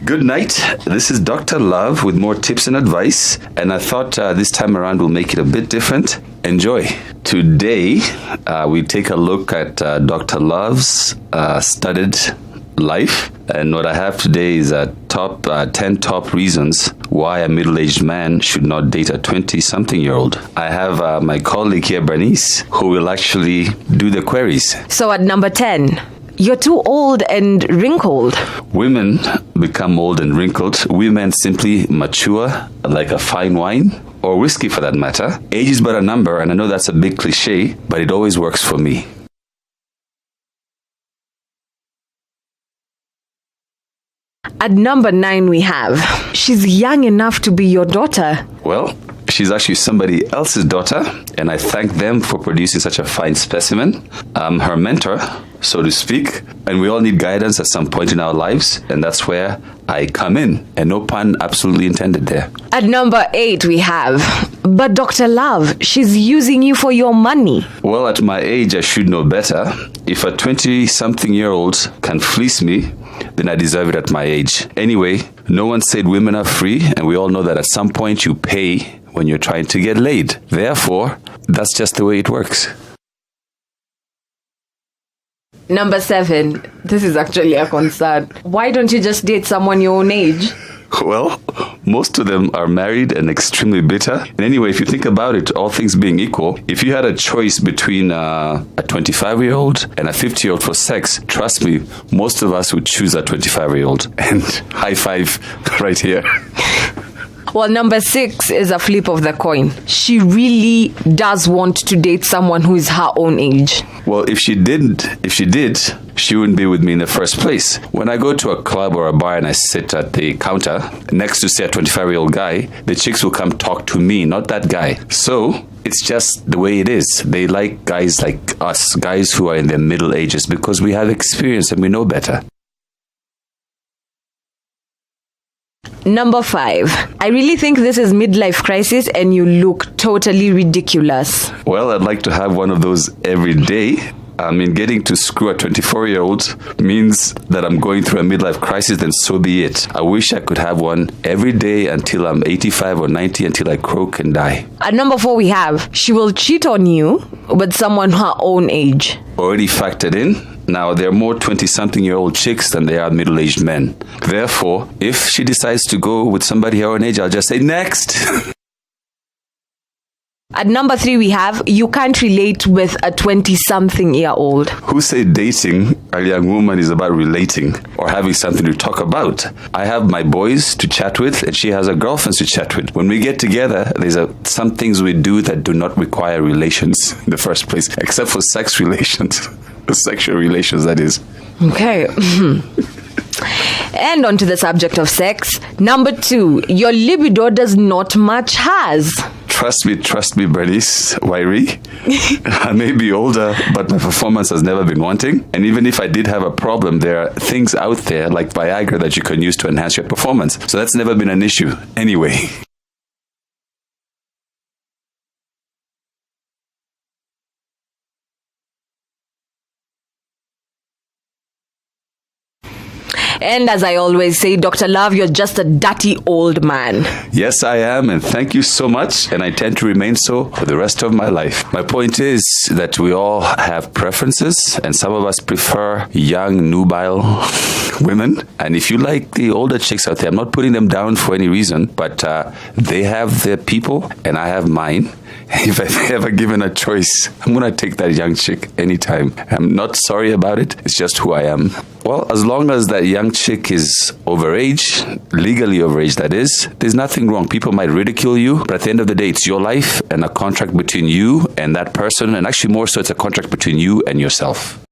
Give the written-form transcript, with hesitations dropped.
Good night. This is Dr. Love with more tips and advice. And I thought this time around we'll make it a bit different. Enjoy. Today, we take a look at Dr. Love's studied life. And what I have today is 10 top reasons why a middle-aged man should not date a 20-something-year-old. I have my colleague here, Bernice, who will actually do the queries. So at number 10, you're too old and wrinkled. Women become old and wrinkled. Women simply mature like a fine wine, or whiskey for that matter. Age is but a number, and I know that's a big cliche, but it always works for me. At number 9 we have, she's young enough to be your daughter. Well, she's actually somebody else's daughter, and I thank them for producing such a fine specimen. I'm her mentor, so to speak, and we all need guidance at some point in our lives, and that's where I come in, and no pun absolutely intended there. At number 8 we have, but Dr. Love, she's using you for your money. Well, at my age, I should know better. If a 20-something-year-old can fleece me, then I deserve it at my age. Anyway, no one said women are free, and we all know that at some point you pay when you're trying to get laid. Therefore, that's just the way it works. Number 7, this is actually a concern. Why don't you just date someone your own age? Well, most of them are married and extremely bitter. And anyway, if you think about it, all things being equal, if you had a choice between a 25-year-old and a 50-year-old for sex, trust me, most of us would choose a 25-year-old. And high five right here. Well, number 6 is a flip of the coin. She really does want to date someone who is her own age. Well, if she did, she wouldn't be with me in the first place. When I go to a club or a bar and I sit at the counter next to, say, a 25-year-old guy, the chicks will come talk to me, not that guy. So it's just the way it is. They like guys like us, guys who are in their middle ages, because we have experience and we know better. Number 5. I really think this is midlife crisis and you look totally ridiculous. Well, I'd like to have one of those every day. I mean, getting to screw a 24-year-old means that I'm going through a midlife crisis, then so be it. I wish I could have one every day until I'm 85 or 90, until I croak and die. At number 4 we have, she will cheat on you with someone her own age. Already factored in. Now, there are more 20-something-year-old chicks than there are middle-aged men. Therefore, if she decides to go with somebody her own age, I'll just say, next! At number 3 we have, you can't relate with a 20-something-year-old. Who said dating a young woman is about relating or having something to talk about? I have my boys to chat with, and she has her girlfriends to chat with. When we get together, there's some things we do that do not require relations in the first place, except for sex relations. Sexual relations, that is. Okay. And on to the subject of sex. Number 2, your libido does not match hers. Trust me, Bernice, Wairi. I may be older, but my performance has never been wanting. And even if I did have a problem, there are things out there like Viagra that you can use to enhance your performance. So that's never been an issue. Anyway. And as I always say, Dr. Love, you're just a dirty old man. Yes, I am, and thank you so much, and I tend to remain so for the rest of my life. My point is that we all have preferences, and some of us prefer young, nubile women. And if you like the older chicks out there, I'm not putting them down for any reason, but they have their people, and I have mine. If I've ever given a choice, I'm going to take that young chick anytime. I'm not sorry about it. It's just who I am. Well, as long as that young chick is overage, legally overage that is, there's nothing wrong. People might ridicule you, but at the end of the day, it's your life and a contract between you and that person. And actually more so, it's a contract between you and yourself.